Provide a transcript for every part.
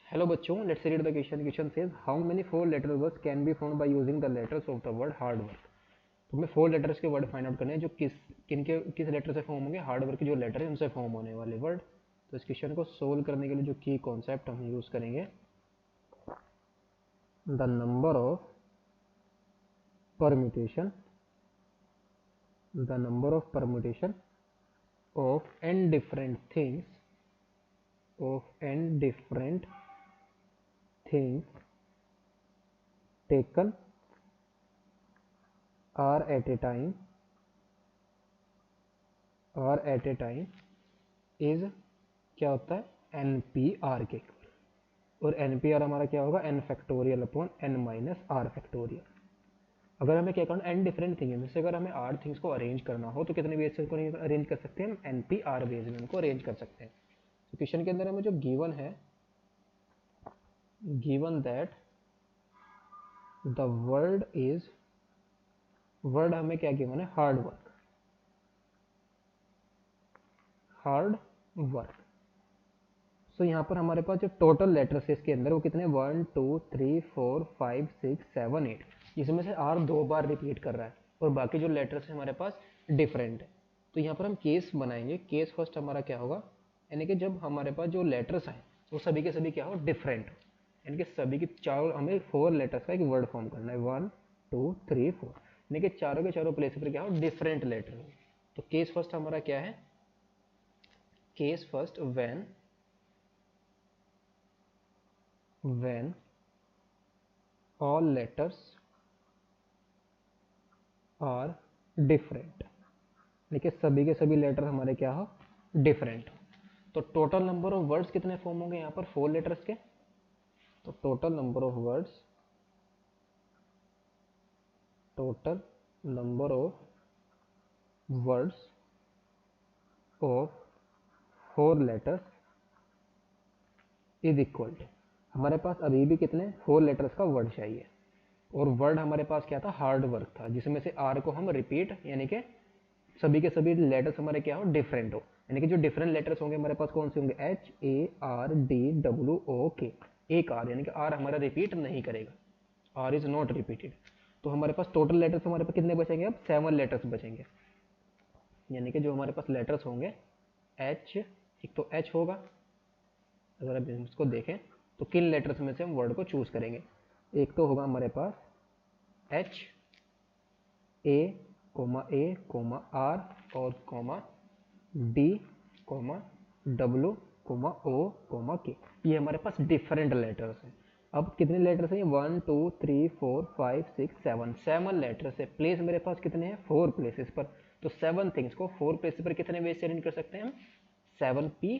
Hello बच्चों, let's read the question. Question says how many four letter words can be found by using the letters of the word hard work. तो हमें four letters के word find out करने हैं जो किस letter से form होंगे. हार्ड वर्क के जो लेटर है उनसे फॉर्म होने वाले वर्ड. तो इस क्वेश्चन को सोल्व करने के लिए जो की कॉन्सेप्ट हम यूज करेंगे, the number of permutation of n different things taken or at a time is क्या होता है NPR के. और NPR हमारा क्या होगा n factorial upon n minus R factorial. अगर हमें क्या करना n डिफरेंट थिंग है, जैसे अगर हमें r थिंग्स को अरेंज करना हो तो कितने बेस से उसको अरेंज कर सकते हैं, हम NPR बेस में उनको अरेंज कर सकते हैं. तो क्वेश्चन के अंदर हमें जो गिवन है, गिवन दैट द वर्ड हमें क्या गिवन है, हार्ड वर्क. सो यहाँ पर हमारे पास जो टोटल लेटर्स है इसके अंदर वो कितने 1 2 3 4 5 6 7 8, इसमें से R 2 बार रिपीट कर रहा है और बाकी जो लेटर्स है हमारे पास डिफरेंट है. तो यहाँ पर हम केस बनाएंगे. केस फर्स्ट हमारा क्या होगा, यानी कि जब हमारे पास जो लेटर्स हैं वो सभी के सभी क्या हो, डिफरेंट हो. यानी कि सभी की चारों हमें 4 लेटर्स का एक वर्ड फॉर्म करना है, 1 2 3 4, यानी कि चारों के चारों प्लेस पर क्या हो, डिफरेंट लेटर हो. तो केस फर्स्ट हमारा क्या है, case first when all letters are different, यानी कि सभी के सभी लेटर हमारे क्या हो, डिफरेंट हो. तो टोटल नंबर ऑफ वर्ड्स कितने फॉर्म होंगे यहाँ पर 4 लेटर्स के. तो total number of words of 4 letters is equal to, हमारे पास अभी भी कितने 4 लेटर्स का वर्ड चाहिए. और वर्ड हमारे पास क्या था, हार्ड वर्क था, जिसमें से आर को हम रिपीट, यानी कि सभी के सभी लेटर्स हमारे क्या हो, डिफरेंट हो. यानी कि जो डिफरेंट लेटर्स होंगे हमारे पास कौन से होंगे, HARDWOK. एक आर, यानी कि आर हमारा रिपीट नहीं करेगा, आर इज नॉट रिपीटेड. तो हमारे पास टोटल लेटर्स हमारे पास कितने बचेंगे, अब 7 लेटर्स बचेंगे. यानी कि जो हमारे पास लेटर्स होंगे एच, एक तो एच होगा. अगर अब इसको देखें तो किन लेटर्स में से हम वर्ड को चूज करेंगे. एक तो होगा हमारे पास एच, ए कोमा आर और comma D comma W comma O comma K. ये हमारे पास डिफरेंट लेटर्स हैं. अब कितने लेटर्स हैं, 1 2 3 4 5 6 7, 7 लेटर्स है. प्लेस मेरे पास कितने हैं, 4 प्लेसेस पर. तो 7 थिंग्स को 4 प्लेसेस पर कितने वेज से अरेंज कर सकते हैं हम, 7P,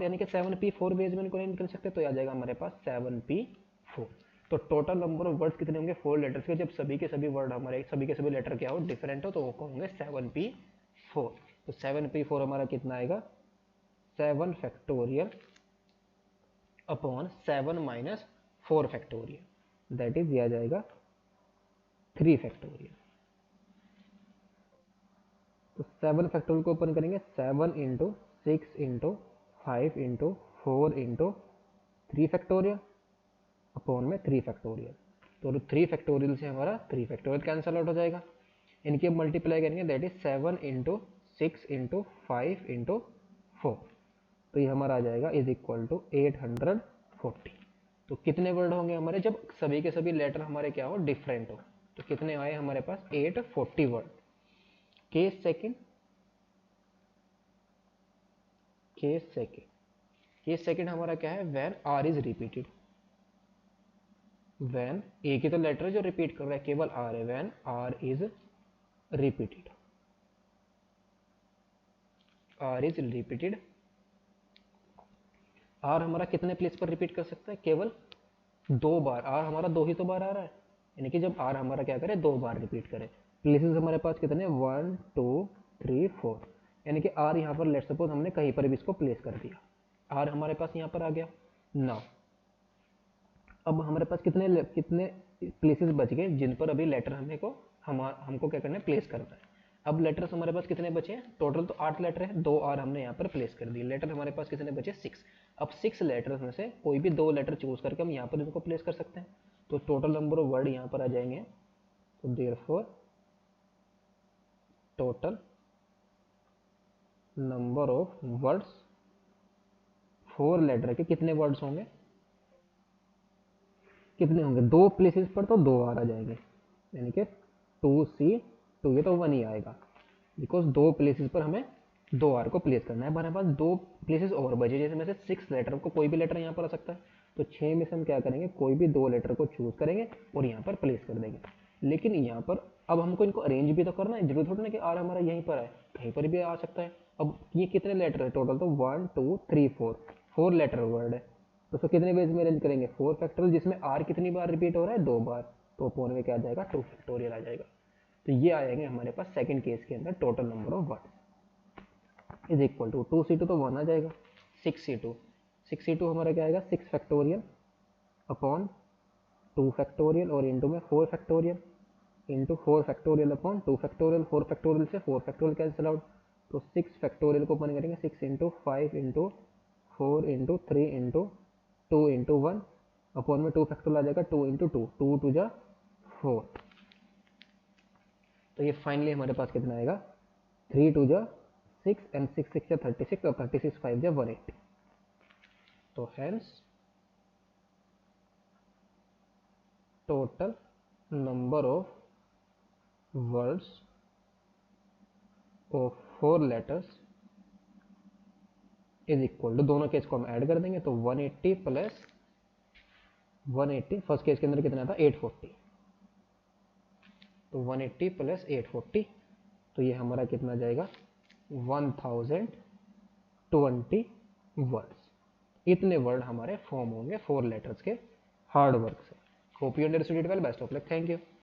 यानी कि 7P 4 वेज में इनको अरेंज कर सकते हैं. तो आ जाएगा हमारे पास 7P4. तो टोटल नंबर ऑफ वर्ड्स कितने होंगे, 4 लेटर्स के. जब सभी के सभी वर्ड हमारे सभी के सभी लेटर क्या हो, डिफरेंट हो, तो वो होंगे 7P4. तो 7P4 हमारा कितना आएगा, 7 factorial upon 7 minus 4 factorial, that is दिया जाएगा 3 फैक्टोरियल. तो 7 फैक्टोरियल को ओपन करेंगे, 7 into 6 into 5 into 4 into 3 factorial upon में 3 फैक्टोरियल. तो 3 फैक्टोरियल से हमारा 3 फैक्टोरियल कैंसिल आउट हो जाएगा. इनकी हम मल्टीप्लाई करेंगे, that is 7 into 6 into 5 into 4. तो ये हमारा आ जाएगा इज इक्वल टू 840. तो कितने वर्ड होंगे हमारे, जब सभी के सभी लेटर हमारे क्या हो, डिफरेंट हो. तो कितने आए हमारे पास, 840 वर्ड. केस सेकंड हमारा क्या है, when R is repeated. When एक ही तो लेटर जो रिपीट कर रहा है, केवल आर है. When R is repeated, R हमारा कितने प्लेस पर रिपीट कर सकता है, केवल 2 बार. आर हमारा 2 ही तो बार आ रहा है, यानी कि जब आर हमारा क्या करे, 2 बार रिपीट करे. प्लेसेस हमारे पास कितने, 1 2 3 4, यानी कि आर यहाँ पर लेट सपोज हमने कहीं पर भी इसको प्लेस कर दिया, आर हमारे पास यहाँ पर आ गया. नाउ अब हमारे पास कितने प्लेसेस बच गए जिन पर अभी लेटर हमको क्या करना है, प्लेस करना है. अब लेटर्स हमारे पास कितने बचे हैं, टोटल तो 8 लेटर है, 2 आर हमने यहाँ पर प्लेस कर दिए. लेटर हमारे पास कितने बचे, 6. अब 6 लेटर्स में से कोई भी 2 लेटर चूज करके हम यहाँ पर इनको प्लेस कर सकते हैं। तो टोटल नंबर ऑफ वर्ड यहाँ पर आ जाएंगे। तो therefore total number of words 4 letter के कितने वर्ड्स होंगे, कितने होंगे, 2 प्लेसेस पर तो 2 बार आ जाएंगे, यानी कि 2C2, ये तो 1 ही आएगा बिकॉज 2 प्लेसेस पर हमें 2 आर को प्लेस करना है। हमारे पास 2 प्लेसेस और बचे, जैसे में से 6 लेटर को कोई भी लेटर यहाँ पर आ सकता है। तो 6 में से हम क्या करेंगे, कोई भी 2 लेटर को चूज करेंगे और यहाँ पर प्लेस कर देंगे। लेकिन यहाँ पर अब हमको इनको अरेंज भी तो करना है, जरूर थोड़ा ना कि आर हमारा यहीं पर है, कहीं पर भी आ सकता है। अब ये कितने लेटर है टोटल, तो 1 2 3 4 लेटर वर्ड है। तो उसको कितने वेज में अरेंज करेंगे, 4 फैक्टोरियल, जिसमें आर कितनी बार रिपीट हो रहा है, 2 बार, तो अपॉन में क्या आ जाएगा, 2 फैक्टोरियल आ जाएगा। तो ये आएंगे हमारे पास सेकंड केस के अंदर total number of word is equal to 2C2 तो 1 आ जाएगा, 6C2 हमारा क्या आएगा, 6 फैक्टोरियल अपॉन 2 फैक्टोरियल और इंटू में 4 factorial into 4 factorial upon 2 factorial. 4 factorial से 4 फैक्टोरियल कैंसिल आउट, तो 6 फैक्टोरियल को अपन करेंगे 6 into 5 into 4 into 3 into 2 into 1 upon में 2 फैक्टोरियल आ जाएगा, 2 इंटू 2, 2 टू जा 4। तो ये फाइनली हमारे पास कितना आएगा, 3 टू जा 6 एंड 6 6 जा 36 और 36 5 जा 180। तो hence total number of words of 4 letters is equal to, दोनों केस को हम ऐड कर देंगे तो 180 प्लस 180, फर्स्ट केस के अंदर कितना था 840, तो 180 प्लस 840, तो ये हमारा कितना जाएगा 1020 वर्ड्स। इतने वर्ड हमारे फॉर्म होंगे 4 लेटर्स के हार्ड वर्क से। Hope you understood it well, best of luck, thank you.